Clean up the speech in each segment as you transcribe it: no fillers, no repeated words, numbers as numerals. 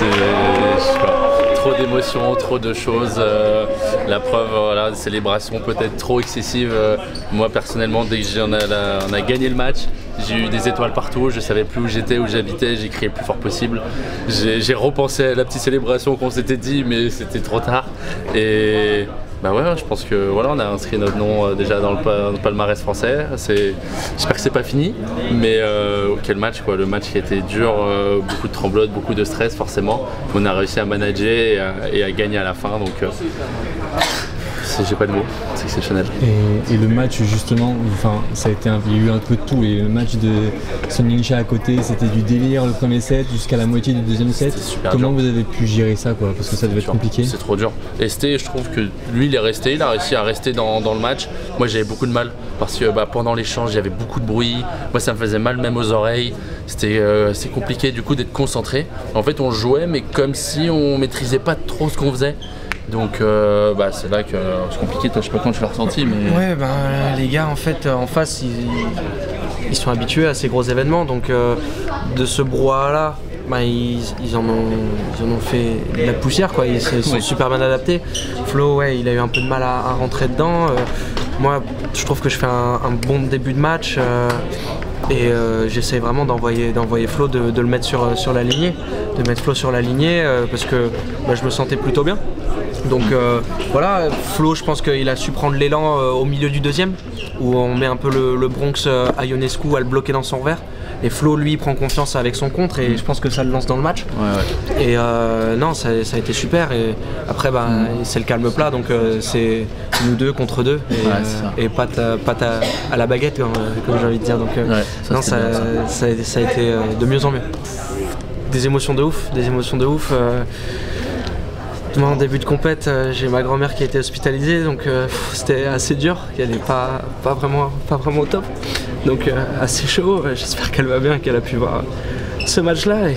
je sais pas, trop d'émotions, trop de choses. La preuve, voilà, célébration peut-être trop excessive. Moi personnellement, dès que on a gagné le match, j'ai eu des étoiles partout, je savais plus où j'étais, où j'habitais, j'ai crié le plus fort possible. J'ai repensé à la petite célébration qu'on s'était dit, mais c'était trop tard. Et bah ouais, je pense que voilà, on a inscrit notre nom déjà dans le palmarès français. J'espère que c'est pas fini, mais quel match quoi, le match qui était dur, beaucoup de tremblotes, beaucoup de stress forcément. On a réussi à manager et à gagner à la fin, donc j'ai pas de mots, c'est exceptionnel. Et le match justement, enfin, il y a eu un peu de tout. Et le match de Son Heung-cha à côté, c'était du délire le premier set jusqu'à la moitié du deuxième set. Comment vous avez pu gérer ça quoi? Parce que ça devait être compliqué. C'est trop dur. Esté, je trouve que lui il a réussi à rester dans le match. Moi j'avais beaucoup de mal parce que pendant l'échange il y avait beaucoup de bruit. Moi ça me faisait mal même aux oreilles. C'est compliqué du coup d'être concentré. En fait on jouait mais comme si on maîtrisait pas trop ce qu'on faisait. Donc c'est là que c'est compliqué, toi je sais pas comment tu l'as ressenti mais... Ouais les gars en fait en face ils sont habitués à ces gros événements donc de ce brouhaha là ils en ont fait de la poussière quoi, ils sont super bien adaptés. Flo il a eu un peu de mal à rentrer dedans. Moi je trouve que je fais un bon début de match et j'essaie vraiment d'envoyer Flo, de le mettre sur la lignée, de mettre Flo sur la lignée parce que je me sentais plutôt bien. Donc voilà, Flo je pense qu'il a su prendre l'élan au milieu du deuxième où on met un peu le Bronx à Ionescu à le bloquer dans son revers et Flo lui prend confiance avec son contre et je pense que ça le lance dans le match. Et non ça a été super et après c'est le calme plat donc c'est nous deux contre deux et patte à la baguette comme j'ai envie de dire donc non ça a été de mieux en mieux. Des émotions de ouf. Moi, en début de compète, j'ai ma grand-mère qui a été hospitalisée, donc c'était assez dur. Elle n'est pas vraiment au top, donc assez chaud. J'espère qu'elle va bien, qu'elle a pu voir ce match-là. Et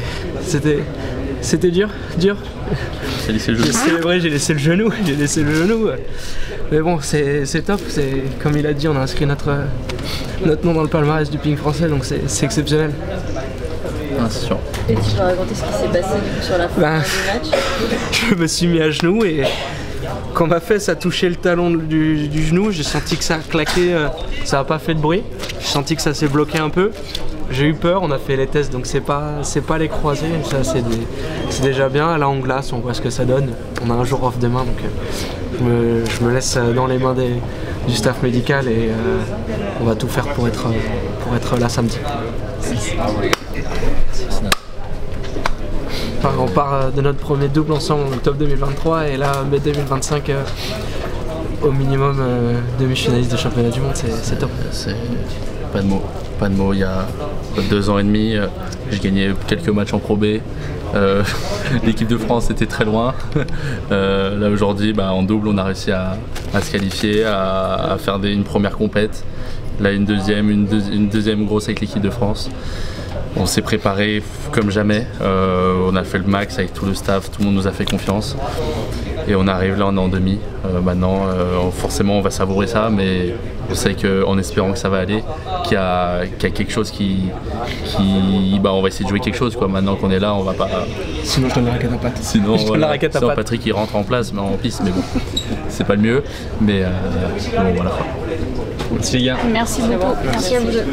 c'était dur. J'ai laissé le genou. J'ai célébré, j'ai laissé le genou. Mais bon, c'est top. Comme il a dit, on a inscrit notre nom dans le palmarès du ping français, donc c'est exceptionnel. C'est sûr. Et tu vas raconter ce qui s'est passé du coup, sur la fin du match. Je me suis mis à genoux et quand ma fesse a touché le talon du genou, j'ai senti que ça a claqué, ça n'a pas fait de bruit. J'ai senti que ça s'est bloqué un peu. J'ai eu peur, on a fait les tests donc c'est pas les croisés, ça c'est déjà bien. Là en glace, on voit ce que ça donne. On a un jour off demain donc je me laisse dans les mains du staff médical et on va tout faire pour être là samedi. On part de notre premier double ensemble en octobre 2023 et là mai 2025 au minimum demi-finaliste de championnat du monde, c'est top. Pas de mots, il y a 2 ans et demi, j'ai gagné quelques matchs en Pro B. L'équipe de France était très loin. Là aujourd'hui en double on a réussi à se qualifier, à faire une première compète. Là une deuxième grosse avec l'équipe de France. On s'est préparé comme jamais, on a fait le max avec tout le staff, tout le monde nous a fait confiance et on arrive là, on est en demi. Maintenant forcément on va savourer ça mais on sait qu'en espérant que ça va aller, qu'il y a quelque chose on va essayer de jouer quelque chose quoi. Maintenant qu'on est là on va pas... Sinon je donne la raquette à Pat. Sinon Patrick il rentre en place mais en piste mais bon c'est pas le mieux mais bon voilà. Merci les gars. Merci beaucoup. Merci à vous deux.